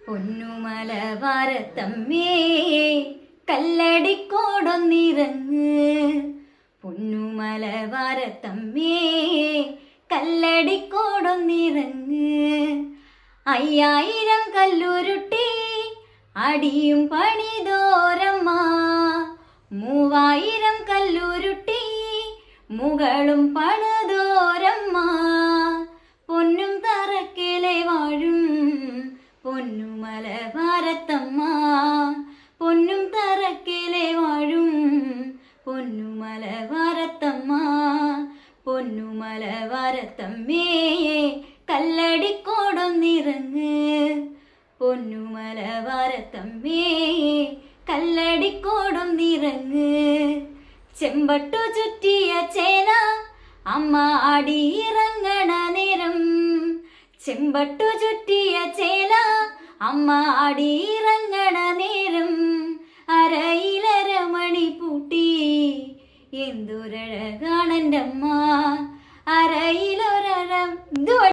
പൊന്നുമലവാരത്തമ്മേ കല്ലടിക്കോടൊന്നിറങ്ങ്, പൊന്നുമലവാരത്തമ്മേ കല്ലടിക്കോടൊന്നിറങ്ങ്. 5000 കല്ലുരുട്ടി അടിയും പണിതോരമ്മ, 3000 കല്ലുരുട്ടി മുകളും പണിതോരമ്മ. പൊന്നും തറക്കിലെ വാഴും പൊന്നുമലവാരത്തമ്മ, പൊന്നും തറക്കിലെ വാഴും പൊന്നുമലവാരത്തമ്മ. പൊന്നുമലവാരത്തമ്മേ കല്ലടിക്കോടൊന്നിറങ്ങ്, പൊന്നുമലവാരത്തമ്മേ കല്ലടിക്കോടൊന്നിറങ്ങ്. ചെമ്പട്ടു ചുറ്റിയ ചേല അമ്മ അടിയിറങ്ങണ നേരം, ചെമ്പട്ടു ചുറ്റിയ ചേല അമ്മ അടിയിറങ്ങണ നേരം. അരയിലരമണി പൂട്ടി എന്തൊരഴകാണെൻ്റെ അമ്മ, അരയിലൊരഴ